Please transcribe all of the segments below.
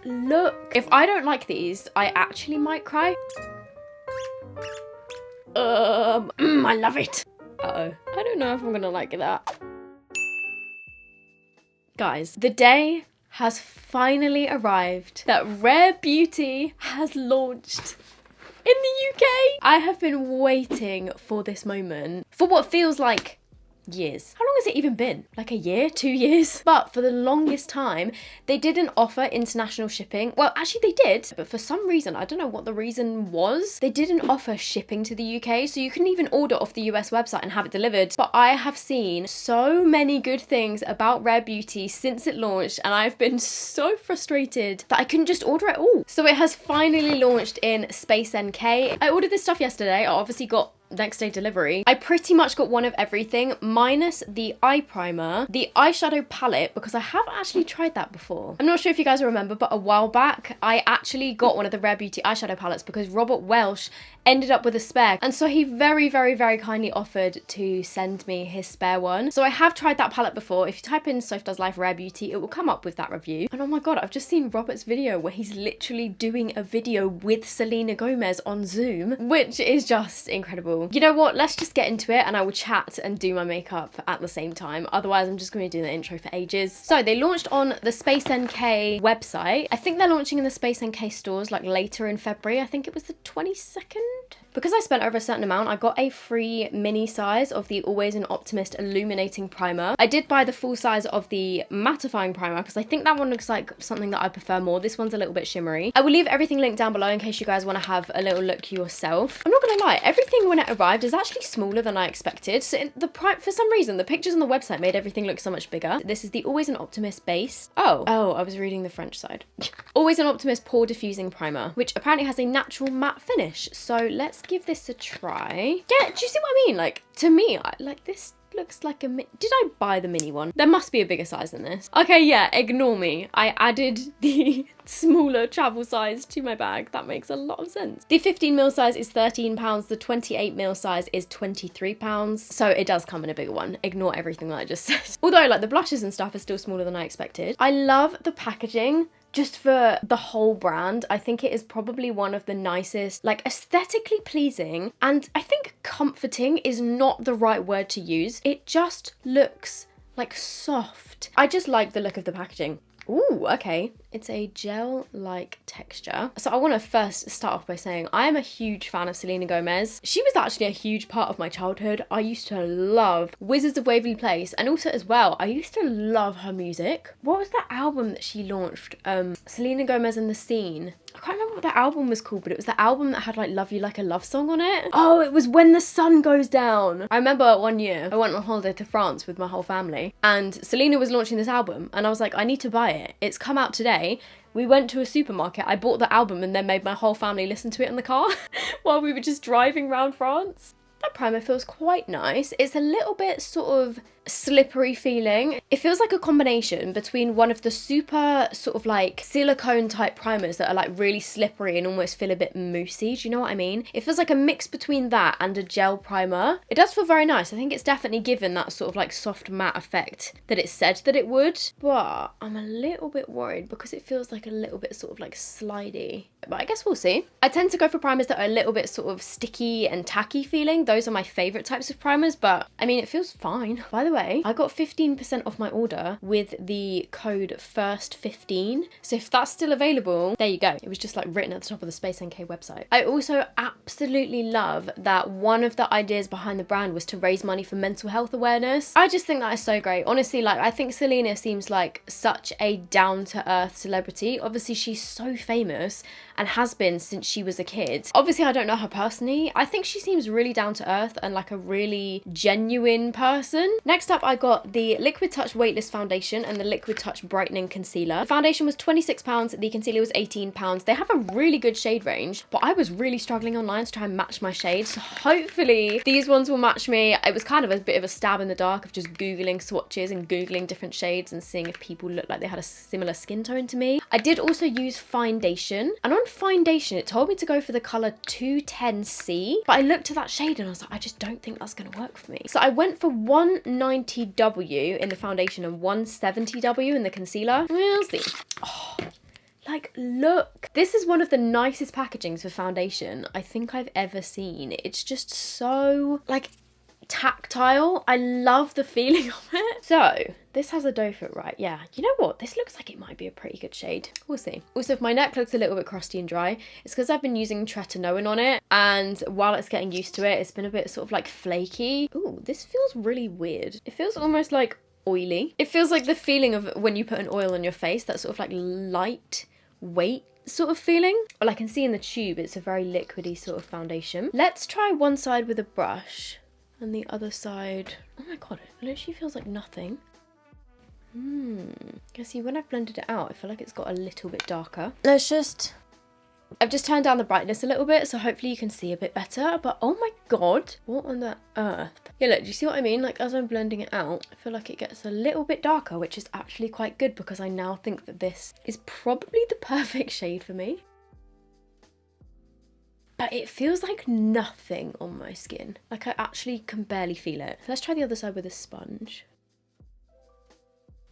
look. If I don't like these, I actually might cry. I love it. Uh-oh. I don't know if I'm gonna like that. Guys, the day has finally arrived that Rare Beauty has launched in the UK. I have been waiting for this moment for what feels like years. How long has it even been? Like a year, 2 years? But for the longest time, they didn't offer international shipping. Well, actually they did, but for some reason, I don't know what the reason was, they didn't offer shipping to the UK, so you couldn't even order off the US website and have it delivered. But I have seen so many good things about Rare Beauty since it launched, and I've been so frustrated that I couldn't just order it all. So it has finally launched in Space NK. I ordered this stuff yesterday. I obviously got next day delivery. I pretty much got one of everything minus the eye primer, the eyeshadow palette, because I haven't actually tried that before. I'm not sure if you guys remember, but a while back I actually got one of the Rare Beauty eyeshadow palettes because Robert Welsh ended up with a spare, and so he very kindly offered to send me his spare one. So I have tried that palette before. If you type in Soph Does Life Rare Beauty, it will come up with that review. And oh my god, I've just seen Robert's video where he's literally doing a video with Selena Gomez on Zoom, which is just incredible. You know what, let's just get into it and I will chat and do my makeup at the same time. Otherwise I'm just going to do the intro for ages. So they launched on the Space NK website. I think they're launching in the Space NK stores like later in February. I think it was the 22nd. Because I spent over a certain amount, I got a free mini size of the Always an Optimist Illuminating Primer. I did buy the full size of the Mattifying Primer because I think that one looks like something that I prefer more. This one's a little bit shimmery. I will leave everything linked down below in case you guys want to have a little look yourself. I'm not gonna lie, everything when it arrived is actually smaller than I expected. So for some reason, the pictures on the website made everything look so much bigger. This is the Always an Optimist base. Oh, I was reading the French side. Always an Optimist Pore Diffusing Primer, which apparently has a natural matte finish. So let's give this a try. Yeah, do you see what I mean? Like, to me, like this looks like a did I buy the mini one? There must be a bigger size than this. Okay, yeah, ignore me. I added the smaller travel size to my bag. That makes a lot of sense. The 15ml size is £13. The 28ml size is £23. So it does come in a bigger one. Ignore everything that I just said. Although, like, the blushes and stuff are still smaller than I expected. I love the packaging. Just for the whole brand, I think it is probably one of the nicest, like aesthetically pleasing, and I think comforting is not the right word to use. It just looks like soft. I just like the look of the packaging. Ooh, okay. It's a gel-like texture. So I want to first start off by saying I am a huge fan of Selena Gomez. She was actually a huge part of my childhood. I used to love Wizards of Waverly Place, and also as well, I used to love her music. What was that album that she launched? Selena Gomez and the Scene. I can't remember what that album was called, but it was the album that had like Love You Like a Love Song on it. Oh, it was When the Sun Goes Down. I remember one year I went on holiday to France with my whole family and Selena was launching this album and I was like, I need to buy it. It's come out today. We went to a supermarket, I bought the album and then made my whole family listen to it in the car while we were just driving around France. That primer feels quite nice. It's a little bit sort of slippery feeling. It feels like a combination between one of the super sort of like silicone type primers that are like really slippery and almost feel a bit moussey. Do you know what I mean? It feels like a mix between that and a gel primer. It does feel very nice. I think it's definitely given that sort of like soft matte effect that it said that it would, but I'm a little bit worried because it feels like a little bit sort of like slidey. But I guess we'll see. I tend to go for primers that are a little bit sort of sticky and tacky feeling. Those are my favourite types of primers, but I mean, it feels fine. By the way, I got 15% off my order with the code FIRST15. So if that's still available, there you go. It was just like written at the top of the Space NK website. I also absolutely love that one of the ideas behind the brand was to raise money for mental health awareness. I just think that is so great. Honestly, like I think Selena seems like such a down-to-earth celebrity. Obviously, she's so famous and has been since she was a kid. Obviously, I don't know her personally. I think she seems really down to earth and like a really genuine person. Next up, I got the Liquid Touch Weightless Foundation and the Liquid Touch Brightening Concealer. The foundation was £26, the concealer was £18. They have a really good shade range, but I was really struggling online to try and match my shades. So hopefully these ones will match me. It was kind of a bit of a stab in the dark of just Googling swatches and Googling different shades and seeing if people looked like they had a similar skin tone to me. I did also use foundation, and on foundation it told me to go for the colour 210C, but I looked at that shade and I was like, I just don't think that's going to work for me. So I went for 190W in the foundation and 170W in the concealer. We'll see. Oh, Like, look. This is one of the nicest packagings for foundation I think I've ever seen. It's just so, like, tactile. I love the feeling of it. So this has a doe foot, right? Yeah, you know what, this looks like it might be a pretty good shade. We'll see. Also, if my neck looks a little bit crusty and dry, it's because I've been using tretinoin on it, and while it's getting used to it, it's been a bit sort of like flaky. Ooh, this feels really weird. It feels almost like oily. It feels like the feeling of when you put an oil on your face, that sort of like light weight sort of feeling. Well, I can see in the tube it's a very liquidy sort of foundation. Let's try one side with a brush and the other side. Oh my god, it literally feels like nothing. You see, when I've blended it out, I feel like it's got a little bit darker. I've just turned down the brightness a little bit, so hopefully you can see a bit better. But oh my god, what on the earth? Yeah, look, do you see what I mean? Like, as I'm blending it out, I feel like it gets a little bit darker, which is actually quite good because I now think that this is probably the perfect shade for me. But it feels like nothing on my skin. Like, I actually can barely feel it. So let's try the other side with a sponge.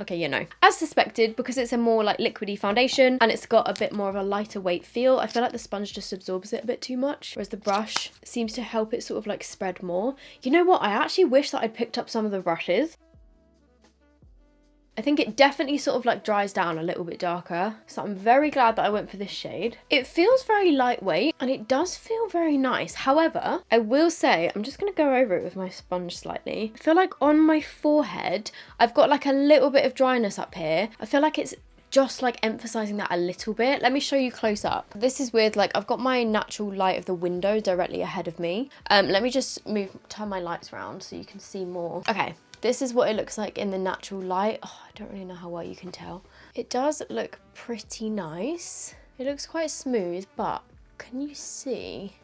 Okay, you know, as suspected, because it's a more like liquidy foundation and it's got a bit more of a lighter weight feel, I feel like the sponge just absorbs it a bit too much, whereas the brush seems to help it sort of like spread more. You know what? I actually wish that I'd picked up some of the brushes. I think it definitely sort of like dries down a little bit darker. So I'm very glad that I went for this shade. It feels very lightweight and it does feel very nice. However, I will say, I'm just going to go over it with my sponge slightly. I feel like on my forehead, I've got like a little bit of dryness up here. I feel like it's just like emphasizing that a little bit. Let me show you close up. This is with like, I've got my natural light of the window directly ahead of me. Let me just turn my lights around so you can see more. Okay. This is what it looks like in the natural light. Oh, I don't really know how well you can tell. It does look pretty nice. It looks quite smooth, but can you see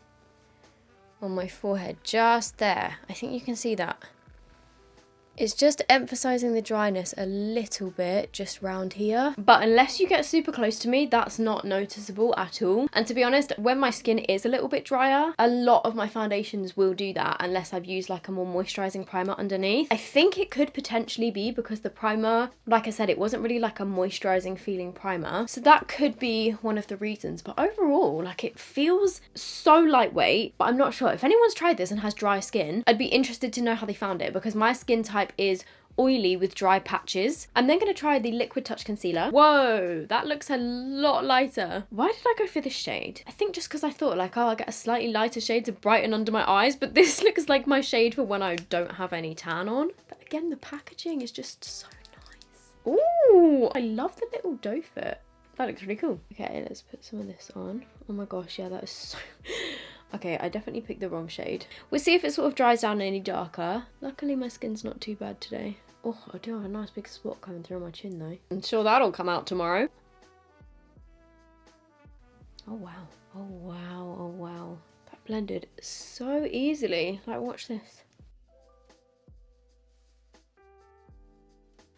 on my forehead just there? I think you can see that. It's just emphasizing the dryness a little bit just round here. But unless you get super close to me, that's not noticeable at all. And to be honest, when my skin is a little bit drier, a lot of my foundations will do that unless I've used like a more moisturizing primer underneath. I think it could potentially be because the primer, like I said, it wasn't really like a moisturizing feeling primer. So that could be one of the reasons. But overall, like, it feels so lightweight, but I'm not sure. If anyone's tried this and has dry skin, I'd be interested to know how they found it, because my skin type is oily with dry patches. I'm then going to try the Liquid Touch Concealer. Whoa, that looks a lot lighter. Why did I go for this shade? I think just because I thought like, oh, I'll get a slightly lighter shade to brighten under my eyes, but this looks like my shade for when I don't have any tan on. But again, the packaging is just so nice. Ooh, I love the little doe foot. That looks really cool. Okay, let's put some of this on. Oh my gosh, yeah, that is so... Okay, I definitely picked the wrong shade. We'll see if it sort of dries down any darker. Luckily, my skin's not too bad today. Oh, I do have a nice big spot coming through my chin though. I'm sure that'll come out tomorrow. Oh wow, oh wow, oh wow. That blended so easily. Like, watch this.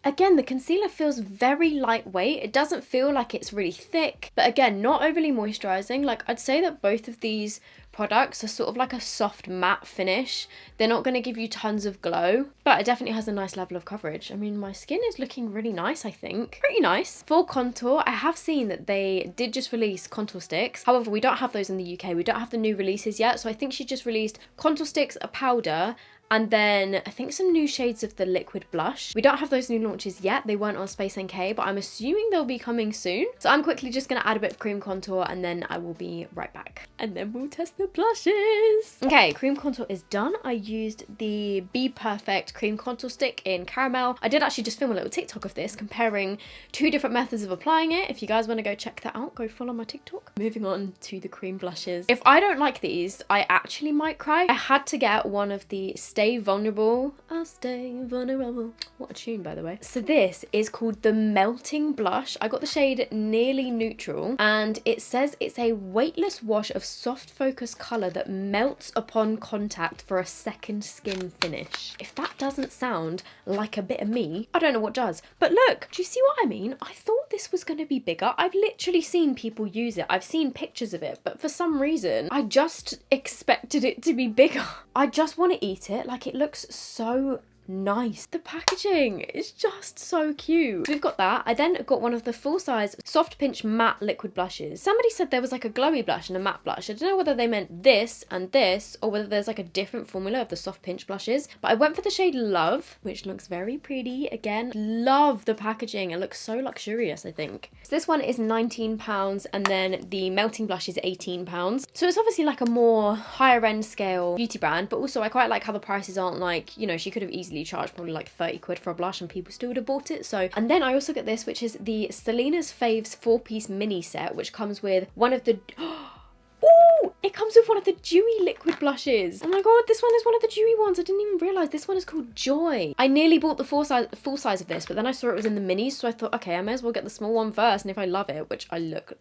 Again, the concealer feels very lightweight. It doesn't feel like it's really thick, but again, not overly moisturizing. Like, I'd say that both of these products are sort of like a soft matte finish. They're not going to give you tons of glow, but it definitely has a nice level of coverage. I mean, my skin is looking really nice, I think. Pretty nice. For contour, I have seen that they did just release contour sticks. However, we don't have those in the UK. We don't have the new releases yet, so I think she just released contour sticks, a powder, and then I think some new shades of the liquid blush. We don't have those new launches yet. They weren't on Space NK, but I'm assuming they'll be coming soon. So I'm quickly just going to add a bit of cream contour and then I will be right back. And then we'll test the blushes. Okay, cream contour is done. I used the Be Perfect cream contour stick in caramel. I did actually just film a little TikTok of this, comparing two different methods of applying it. If you guys want to go check that out, go follow my TikTok. Moving on to the cream blushes. If I don't like these, I actually might cry. I had to get one of the Stay Vulnerable. I'll stay vulnerable. What a tune, by the way. So this is called the Melting Blush. I got the shade Nearly Neutral, and it says it's a weightless wash of soft focus colour that melts upon contact for a second skin finish. If that doesn't sound like a bit of me, I don't know what does. But look, do you see what I mean? I thought this was going to be bigger. I've literally seen people use it. I've seen pictures of it, but for some reason, I just expected it to be bigger. I just want to eat it. Like, it looks so nice. The packaging is just so cute. So we've got that. I then got one of the full size soft pinch matte liquid blushes. Somebody said there was like a glowy blush and a matte blush. I don't know whether they meant this and this, or whether there's like a different formula of the soft pinch blushes, but I went for the shade Love, which looks very pretty. Again, love the packaging. It looks so luxurious, I think. So this one is £19, and then the melting blush is £18. So it's obviously like a more higher end scale beauty brand, but also I quite like how the prices aren't like, you know, she could have easily charged probably like 30 quid for a blush and people still would have bought it. So, and then I also get this, which is the Selena's Faves 4-piece mini set, which comes with one of the ooh, it comes with one of the Dewy liquid blushes. Oh my god, this one is one of the Dewy ones. I didn't even realise this one is called Joy. I nearly bought the full size of this, but then I saw it was in the minis, so I thought, okay, I may as well get the small one first, and if I love it, which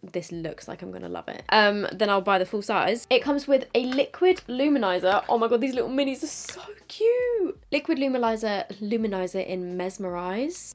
this looks like I'm gonna love it, then I'll buy the full size. It comes with a liquid luminizer. Oh my god, these little minis are so cute. Liquid luminizer in Mesmerize.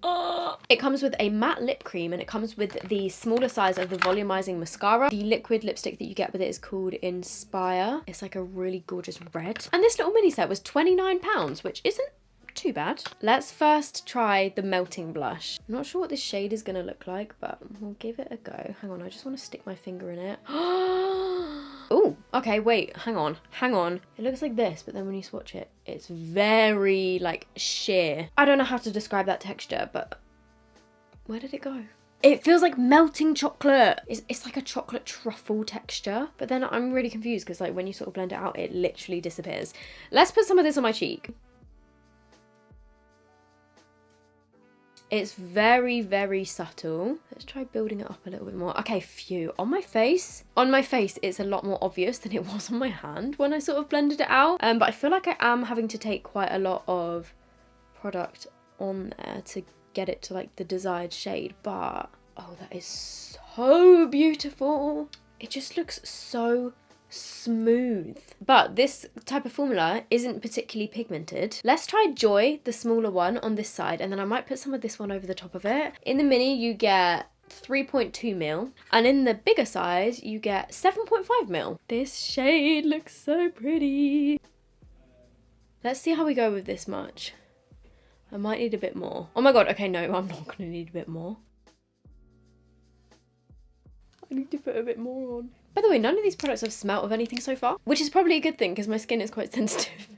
It comes with a matte lip cream, and it comes with the smaller size of the volumizing mascara. The liquid lipstick that you get with it is called Inspire. It's like a really gorgeous red. And this little mini set was £29, which isn't too bad. Let's first try the melting blush. I'm not sure what this shade is gonna look like, but we'll give it a go. Hang on, I just want to stick my finger in it. Oh, okay, wait, hang on. It looks like this, but then when you swatch it, it's very like sheer. I don't know how to describe that texture, but where did it go? It feels like melting chocolate. It's like a chocolate truffle texture. But then I'm really confused because like when you sort of blend it out, it literally disappears. Let's put some of this on my cheek. It's very, very subtle. Let's try building it up a little bit more. Okay, phew. On my face, it's a lot more obvious than it was on my hand when I sort of blended it out. But I feel like I am having to take quite a lot of product on there to get it to like the desired shade, but oh, that is so beautiful. It just looks so smooth. But this type of formula isn't particularly pigmented. Let's try Joy, the smaller one, on this side, and then I might put some of this one over the top of it. In the mini you get 3.2 mil, and in the bigger size you get 7.5 mil. This shade looks so pretty. Let's see how we go with this much. I might need a bit more. Oh my god, okay, no, I'm not gonna need a bit more. I need to put a bit more on. By the way, none of these products have smelt of anything so far, which is probably a good thing because my skin is quite sensitive.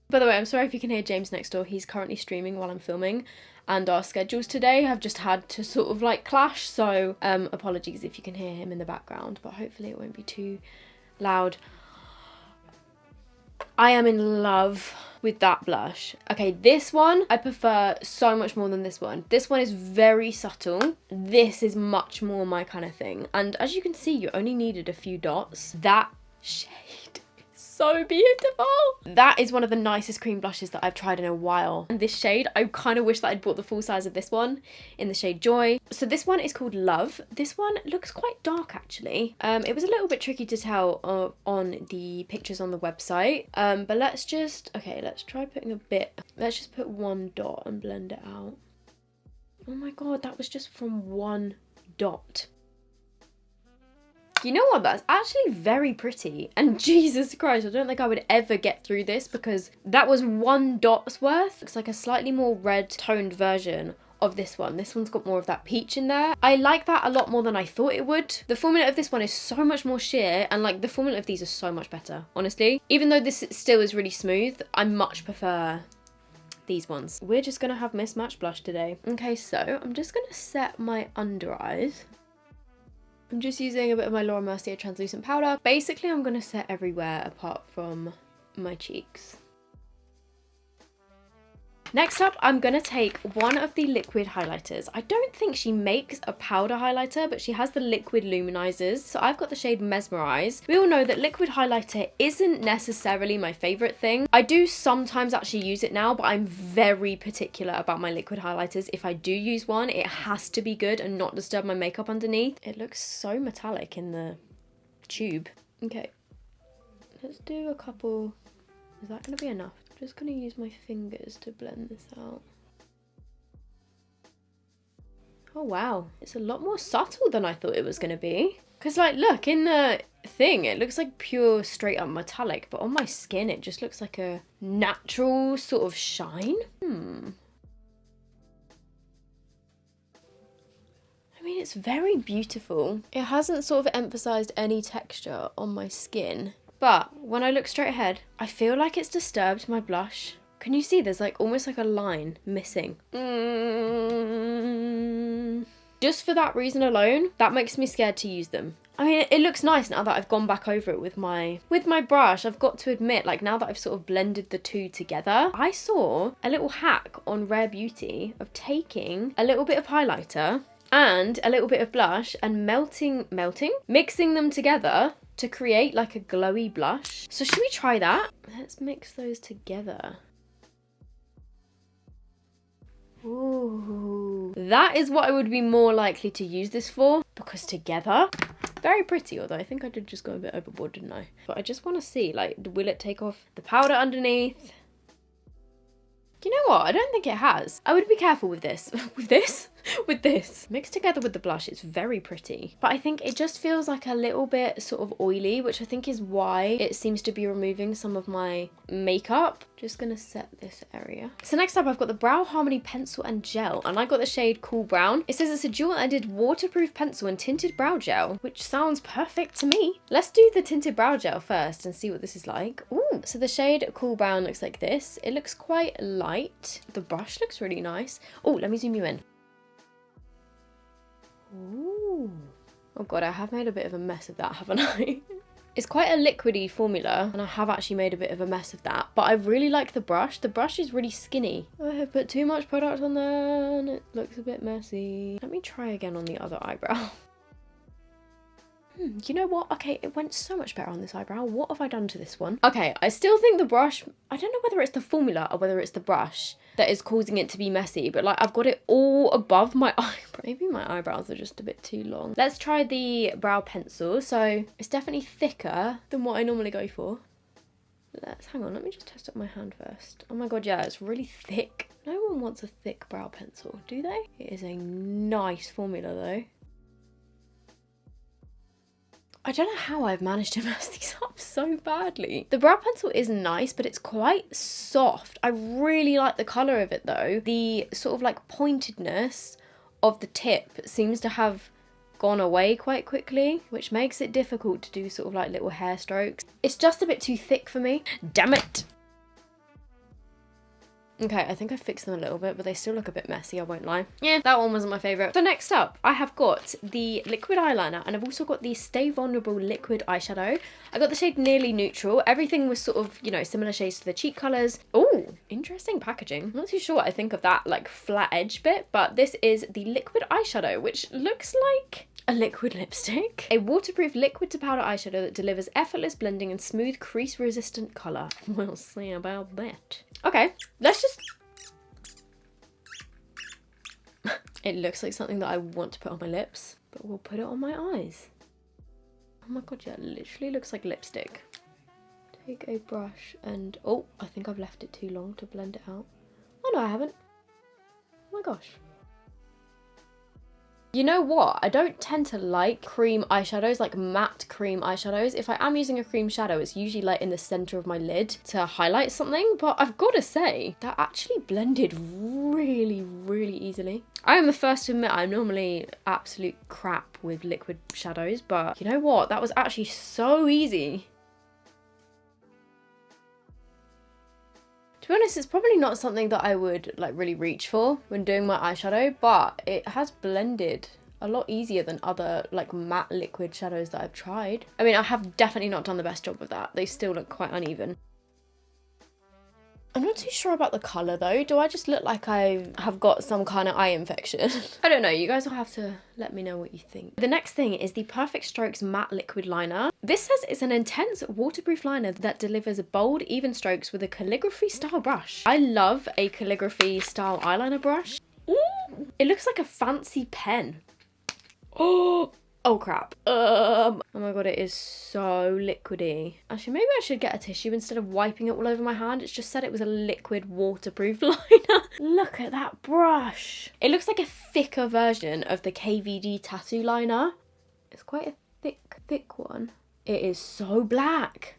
By the way, I'm sorry if you can hear James next door. He's currently streaming while I'm filming, and our schedules today have just had to sort of like clash, so apologies if you can hear him in the background, but hopefully it won't be too loud. I am in love with that blush. Okay, this one I prefer so much more than this one. This one is very subtle. This is much more my kind of thing. And as you can see, you only needed a few dots. That shade is so beautiful. That is one of the nicest cream blushes that I've tried in a while. And this shade, I kind of wish that I'd bought the full size of this one in the shade Joy. So this one is called Love. This one looks quite dark actually. It was a little bit tricky to tell on the pictures on the website. But let's try putting a bit. Let's just put one dot and blend it out. Oh my god, that was just from one dot. You know what, that's actually very pretty, and Jesus Christ, I don't think I would ever get through this because that was one dot's worth. Looks like a slightly more red toned version of this one. This one's got more of that peach in there. I like that a lot more than I thought it would. The formula of this one is so much more sheer, and like the formula of these are so much better, honestly. Even though this still is really smooth, I much prefer these ones. We're just gonna have mismatched blush today. Okay, so I'm just gonna set my under eyes. I'm just using a bit of my Laura Mercier translucent powder. Basically, I'm going to set everywhere apart from my cheeks. Next up, I'm going to take one of the liquid highlighters. I don't think she makes a powder highlighter, but she has the liquid luminizers. So I've got the shade Mesmerize. We all know that liquid highlighter isn't necessarily my favorite thing. I do sometimes actually use it now, but I'm very particular about my liquid highlighters. If I do use one, it has to be good and not disturb my makeup underneath. It looks so metallic in the tube. Okay, let's do a couple. Is that going to be enough? I'm just going to use my fingers to blend this out. Oh wow, it's a lot more subtle than I thought it was going to be. Because like, look, in the thing. It looks like pure straight up metallic, but on my skin it just looks like a natural sort of shine. I mean, it's very beautiful. It hasn't sort of emphasized any texture on my skin, but when I look straight ahead, I feel like it's disturbed my blush. Can you see there's like almost like a line missing? Just for that reason alone, that makes me scared to use them. I mean, it looks nice now that I've gone back over it with my brush. I've got to admit, like now that I've sort of blended the two together, I saw a little hack on Rare Beauty of taking a little bit of highlighter and a little bit of blush and mixing them together to create like a glowy blush. So should we try that? Let's mix those together. Ooh, that is what I would be more likely to use this for, because together, very pretty, although I think I did just go a bit overboard, didn't I? But I just want to see, like, will it take off the powder underneath? You know what? I don't think it has. I would be careful with this. with this. Mixed together with the blush, it's very pretty. But I think it just feels like a little bit sort of oily, which I think is why it seems to be removing some of my makeup. Just gonna set this area. So next up, I've got the Brow Harmony Pencil and Gel, and I got the shade Cool Brown. It says it's a dual-ended waterproof pencil and tinted brow gel, which sounds perfect to me. Let's do the tinted brow gel first and see what this is like. Ooh, so the shade Cool Brown looks like this. It looks quite light. The brush looks really nice. Oh, let me zoom you in. Ooh. Oh god, I have made a bit of a mess of that, haven't I? It's quite a liquidy formula, and I have actually made a bit of a mess of that, but I really like the brush. The brush is really skinny. I have put too much product on there and it looks a bit messy. Let me try again on the other eyebrow. You know what? Okay, it went so much better on this eyebrow. What have I done to this one? Okay, I still think the brush, I don't know whether it's the formula or whether it's the brush that is causing it to be messy, but like I've got it all above my eyebrow. Maybe my eyebrows are just a bit too long. Let's try the brow pencil. So it's definitely thicker than what I normally go for. Hang on, let me just test it on my hand first. Oh my god, yeah, it's really thick. No one wants a thick brow pencil, do they? It is a nice formula though. I don't know how I've managed to mess these up so badly. The brow pencil is nice, but it's quite soft. I really like the colour of it though. The sort of like pointedness of the tip seems to have gone away quite quickly, which makes it difficult to do sort of like little hair strokes. It's just a bit too thick for me. Damn it. Okay, I think I fixed them a little bit, but they still look a bit messy, I won't lie. Yeah, that one wasn't my favourite. So next up, I have got the liquid eyeliner, and I've also got the Stay Vulnerable liquid eyeshadow. I got the shade Nearly Neutral. Everything was sort of, you know, similar shades to the cheek colours. Oh, interesting packaging. I'm not too sure what I think of that, like, flat edge bit, but this is the liquid eyeshadow, which looks like a liquid lipstick. A waterproof liquid to powder eyeshadow that delivers effortless blending and smooth crease resistant colour. We'll see about that. Okay, let's just... It looks like something that I want to put on my lips, but we'll put it on my eyes. Oh my god, yeah, it literally looks like lipstick. Take a brush and... Oh, I think I've left it too long to blend it out. Oh no, I haven't. Oh my gosh. You know what? I don't tend to like cream eyeshadows, like matte cream eyeshadows. If I am using a cream shadow, it's usually like in the center of my lid to highlight something, but I've got to say, that actually blended really, really easily. I am the first to admit I'm normally absolute crap with liquid shadows, but you know what? That was actually so easy. To be honest, it's probably not something that I would like really reach for when doing my eyeshadow, but it has blended a lot easier than other like matte liquid shadows that I've tried. I mean, I have definitely not done the best job with that. They still look quite uneven. I'm not too sure about the colour though. Do I just look like I have got some kind of eye infection? I don't know, you guys will have to let me know what you think. The next thing is the Perfect Strokes Matte Liquid Liner. This says it's an intense waterproof liner that delivers bold, even strokes with a calligraphy style brush. I love a calligraphy style eyeliner brush. Ooh, it looks like a fancy pen. Oh crap. Oh my god, it is so liquidy. Actually, maybe I should get a tissue instead of wiping it all over my hand. It's just said it was a liquid waterproof liner. Look at that brush. It looks like a thicker version of the KVD tattoo liner. It's quite a thick one. It is so black.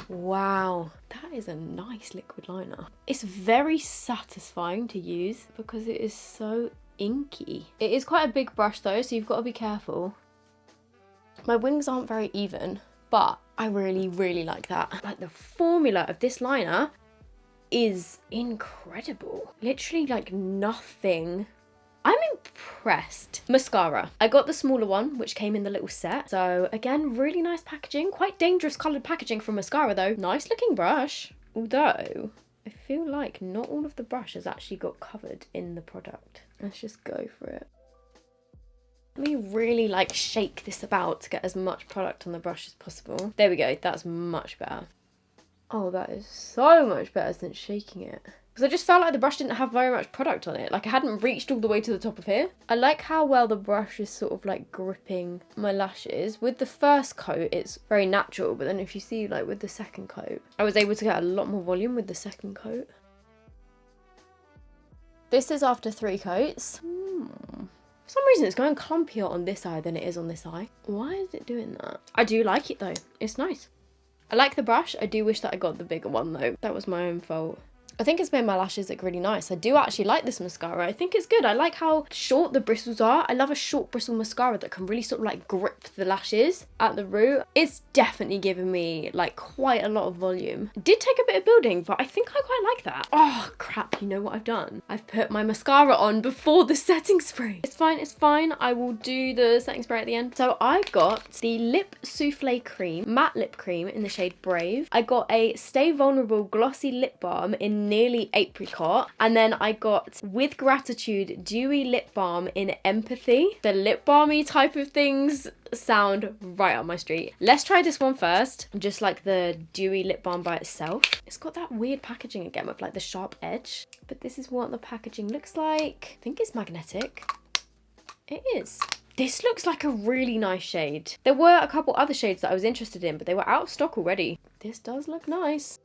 Wow, that is a nice liquid liner. It's very satisfying to use because it is so inky. It is quite a big brush though, so you've got to be careful. My wings aren't very even, but I really, really like that. Like, the formula of this liner is incredible. Literally like nothing. I'm impressed. Mascara. I got the smaller one, which came in the little set. So again, really nice packaging. Quite dangerous coloured packaging for mascara though. Nice looking brush. Although, I feel like not all of the brush has actually got covered in the product. Let's just go for it. Let me really like shake this about to get as much product on the brush as possible. There we go, that's much better. Oh, that is so much better than shaking it. Because I just felt like the brush didn't have very much product on it. Like, I hadn't reached all the way to the top of here. I like how well the brush is sort of like gripping my lashes. With the first coat, it's very natural. But then if you see like with the second coat, I was able to get a lot more volume with the second coat. This is after 3 coats. For some reason, it's going clumpier on this eye than it is on this eye. Why is it doing that? I do like it though. It's nice. I like the brush. I do wish that I got the bigger one though. That was my own fault. I think it's made my lashes look really nice. I do actually like this mascara. I think it's good. I like how short the bristles are. I love a short bristle mascara that can really sort of like grip the lashes at the root. It's definitely given me like quite a lot of volume. It did take a bit of building, but I think I quite like that. Oh crap, you know what I've done? I've put my mascara on before the setting spray. It's fine, it's fine. I will do the setting spray at the end. So I got the Lip Soufflé Cream, matte lip cream in the shade Brave. I got a Stay Vulnerable Glossy Lip Balm in Nearly Apricot, and then I got With Gratitude Dewy Lip Balm in Empathy. The lip balmy type of things sound right up my street. Let's try this one first, just like the dewy lip balm by itself. It's got that weird packaging again with like the sharp edge, but this is what the packaging looks like. I think it's magnetic. It is. This looks like a really nice shade. There were a couple other shades that I was interested in, but they were out of stock already. This does look nice.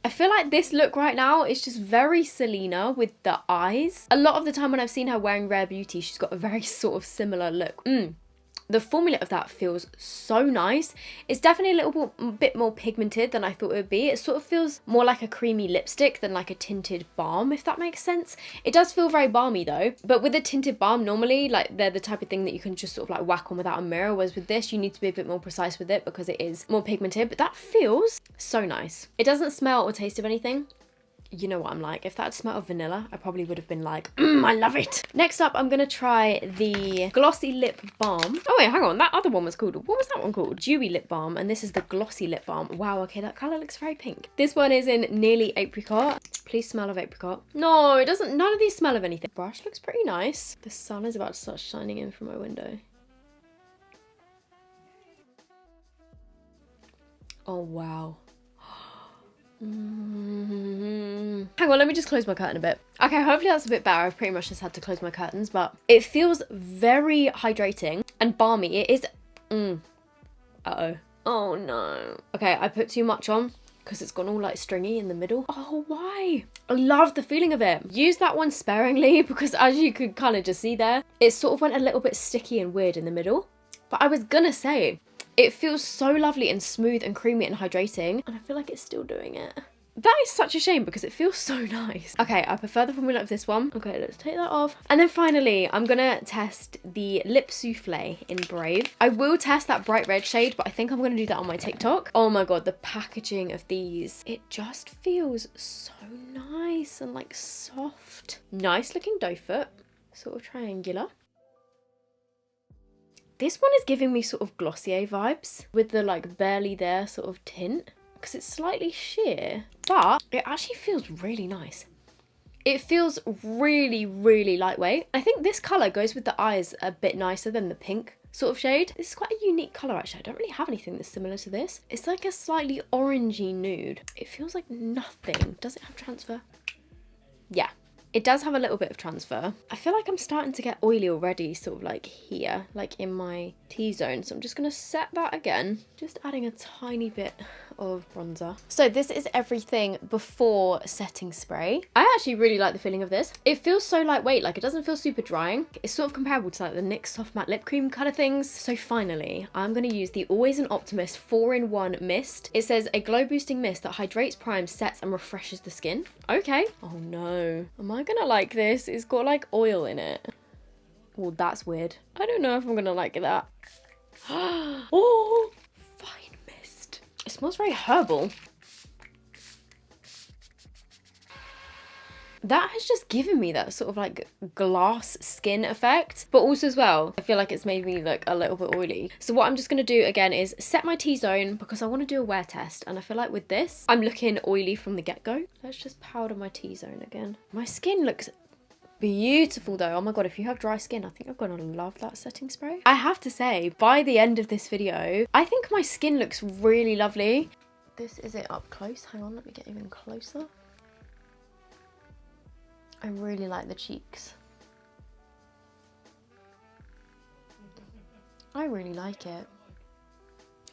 I feel like this look right now is just very Selena with the eyes. A lot of the time when I've seen her wearing Rare Beauty, she's got a very sort of similar look. The formula of that feels so nice. It's definitely a little bit more pigmented than I thought it would be. It sort of feels more like a creamy lipstick than like a tinted balm, if that makes sense. It does feel very balmy though, but with a tinted balm, normally like they're the type of thing that you can just sort of like whack on without a mirror, whereas with this, you need to be a bit more precise with it because it is more pigmented, but that feels so nice. It doesn't smell or taste of anything. You know what I'm like. If that smelled of vanilla, I probably would have been like, I love it. Next up, I'm gonna try the Glossy Lip Balm. Oh wait, hang on, that other one was called, what was that one called? Dewy Lip Balm, and this is the Glossy Lip Balm. Wow, okay, that colour looks very pink. This one is in Nearly Apricot. Please smell of apricot. No, it doesn't, none of these smell of anything. Brush looks pretty nice. The sun is about to start shining in from my window. Oh wow. Hang on, let me just close my curtain a bit. Okay, hopefully that's a bit better. I've pretty much just had to close my curtains, but it feels very hydrating and balmy. It is, uh-oh. Oh no. Okay, I put too much on because it's gone all like stringy in the middle. Oh, why? I love the feeling of it. Use that one sparingly because as you could kind of just see there, it sort of went a little bit sticky and weird in the middle. But I was gonna say, it feels so lovely and smooth and creamy and hydrating, and I feel like it's still doing it. That is such a shame because it feels so nice. Okay, I prefer the formula of this one. Okay, let's take that off. And then finally, I'm gonna test the Lip Soufflé in Brave. I will test that bright red shade, but I think I'm gonna do that on my TikTok. Oh my god, the packaging of these. It just feels so nice and like soft. Nice looking doe foot, sort of triangular. This one is giving me sort of Glossier vibes with the like barely there sort of tint because it's slightly sheer, but it actually feels really nice. It feels really, really lightweight. I think this colour goes with the eyes a bit nicer than the pink sort of shade. This is quite a unique colour actually. I don't really have anything that's similar to this. It's like a slightly orangey nude. It feels like nothing. Does it have transfer? Yeah. It does have a little bit of transfer. I feel like I'm starting to get oily already, sort of like here, like in my T-zone. So I'm just going to set that again, just adding a tiny bit of bronzer. So this is everything before setting spray. I actually really like the feeling of this. It feels so lightweight, like it doesn't feel super drying. It's sort of comparable to like the NYX Soft Matte Lip Cream kind of things. So finally, I'm going to use the Always an Optimist 4-in-1 mist. It says a glow boosting mist that hydrates, primes, sets and refreshes the skin. Okay. Oh no. Am I gonna like this? It's got like oil in it. Well, that's weird. I don't know if I'm gonna like that. Oh, fine mist. It smells very herbal. That has just given me that sort of like glass skin effect, but also as well, I feel like it's made me look a little bit oily. So what I'm just gonna do again is set my T-zone because I want to do a wear test, and I feel like with this, I'm looking oily from the get-go. Let's just powder my T-zone again. My skin looks beautiful though. Oh my god, if you have dry skin, I think I'm gonna love that setting spray. I have to say, by the end of this video, I think my skin looks really lovely. This is it up close. Hang on, let me get even closer. I really like the cheeks. I really like it.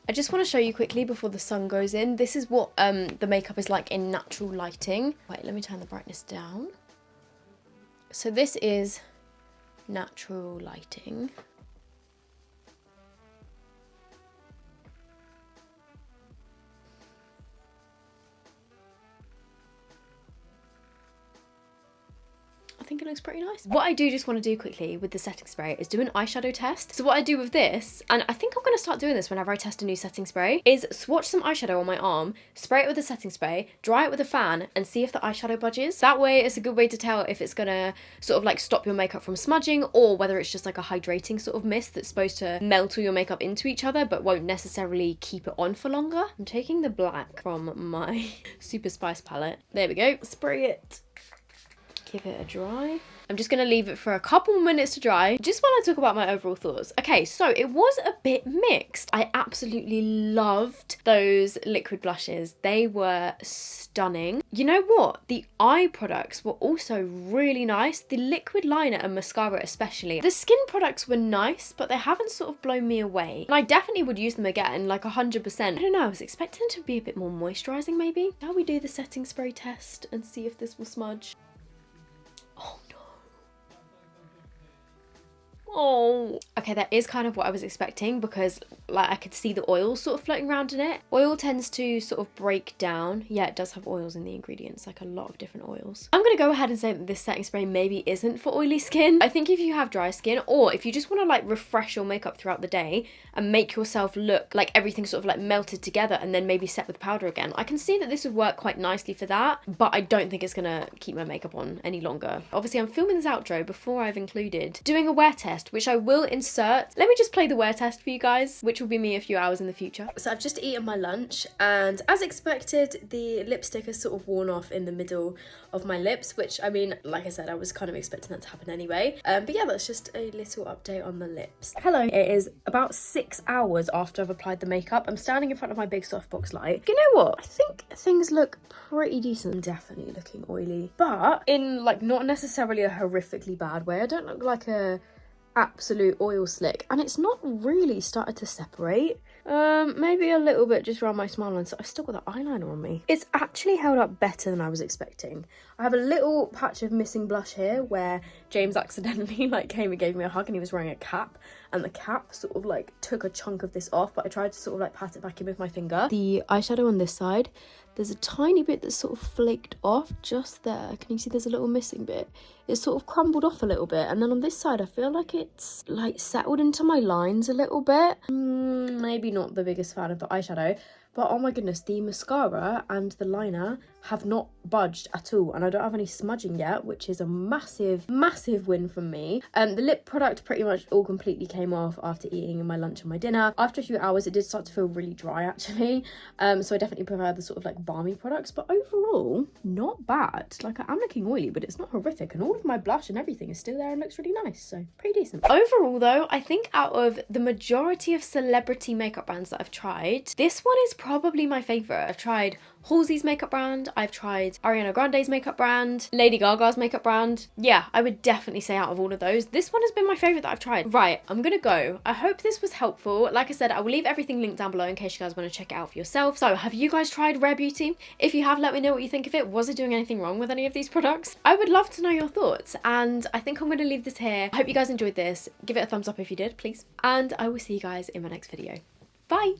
I just want to show you quickly before the sun goes in. This is what the makeup is like in natural lighting. Wait, let me turn the brightness down. So this is natural lighting. I think it looks pretty nice. What I do just want to do quickly with the setting spray is do an eyeshadow test. So what I do with this, and I think I'm going to start doing this whenever I test a new setting spray, is swatch some eyeshadow on my arm, spray it with a setting spray, dry it with a fan, and see if the eyeshadow budges. That way it's a good way to tell if it's going to sort of like stop your makeup from smudging, or whether it's just like a hydrating sort of mist that's supposed to melt all your makeup into each other but won't necessarily keep it on for longer. I'm taking the black from my Super Spice palette. There we go. Spray it. Give it a dry. I'm just going to leave it for a couple minutes to dry, just while I talk about my overall thoughts. Okay, so it was a bit mixed. I absolutely loved those liquid blushes. They were stunning. You know what? The eye products were also really nice. The liquid liner and mascara especially. The skin products were nice, but they haven't sort of blown me away. And I definitely would use them again, like 100%. I don't know, I was expecting them to be a bit more moisturising maybe. Shall we do the setting spray test and see if this will smudge? Oh no. Oh. Okay, that is kind of what I was expecting because like I could see the oil sort of floating around in it. Oil tends to sort of break down. Yeah, it does have oils in the ingredients, like a lot of different oils. I'm gonna go ahead and say that this setting spray maybe isn't for oily skin. I think if you have dry skin, or if you just want to like refresh your makeup throughout the day and make yourself look like everything sort of like melted together and then maybe set with powder again, I can see that this would work quite nicely for that, but I don't think it's gonna keep my makeup on any longer. Obviously I'm filming this outro before I've included doing a wear test, which I will insert. Let me just play the wear test for you guys, which will be me a few hours in the future. So I've just eaten my lunch, and as expected, the lipstick has sort of worn off in the middle of my lips, which I mean, like I said, I was kind of expecting that to happen anyway. But yeah, that's just a little update on the lips. Hello, it is about 6 hours after I've applied the makeup. I'm standing in front of my big softbox light. You know what? I think things look pretty decent. I'm definitely looking oily, but in like not necessarily a horrifically bad way. I don't look like a absolute oil slick, and it's not really started to separate. Maybe a little bit just around my smile line, so I've still got the eyeliner on me. It's actually held up better than I was expecting. I have a little patch of missing blush here where James accidentally like came and gave me a hug, and he was wearing a cap, and the cap sort of like took a chunk of this off, but I tried to sort of like pat it back in with my finger. The eyeshadow on this side, there's a tiny bit that's sort of flaked off just there. Can you see there's a little missing bit? It's sort of crumbled off a little bit, and then on this side I feel like it's like settled into my lines a little bit. Maybe not the biggest fan of the eyeshadow, but oh my goodness, the mascara and the liner have not budged at all, and I don't have any smudging yet, which is a massive win from me. The lip product pretty much all completely came off after eating my lunch and my dinner. After a few hours it did start to feel really dry actually, so I definitely prefer the sort of like balmy products, but overall not bad. Like I am looking oily, but it's not horrific, and all of my blush and everything is still there and looks really nice, so pretty decent. Overall though, I think out of the majority of celebrity makeup brands that I've tried, this one is probably my favourite. I've tried Halsey's makeup brand, I've tried Ariana Grande's makeup brand, Lady Gaga's makeup brand. Yeah, I would definitely say out of all of those, this one has been my favourite that I've tried. Right, I'm gonna go. I hope this was helpful. Like I said, I will leave everything linked down below in case you guys want to check it out for yourself. So have you guys tried Rare Beauty? If you have, let me know what you think of it. Was I doing anything wrong with any of these products? I would love to know your thoughts, and I think I'm going to leave this here. I hope you guys enjoyed this. Give it a thumbs up if you did, please. And I will see you guys in my next video. Bye!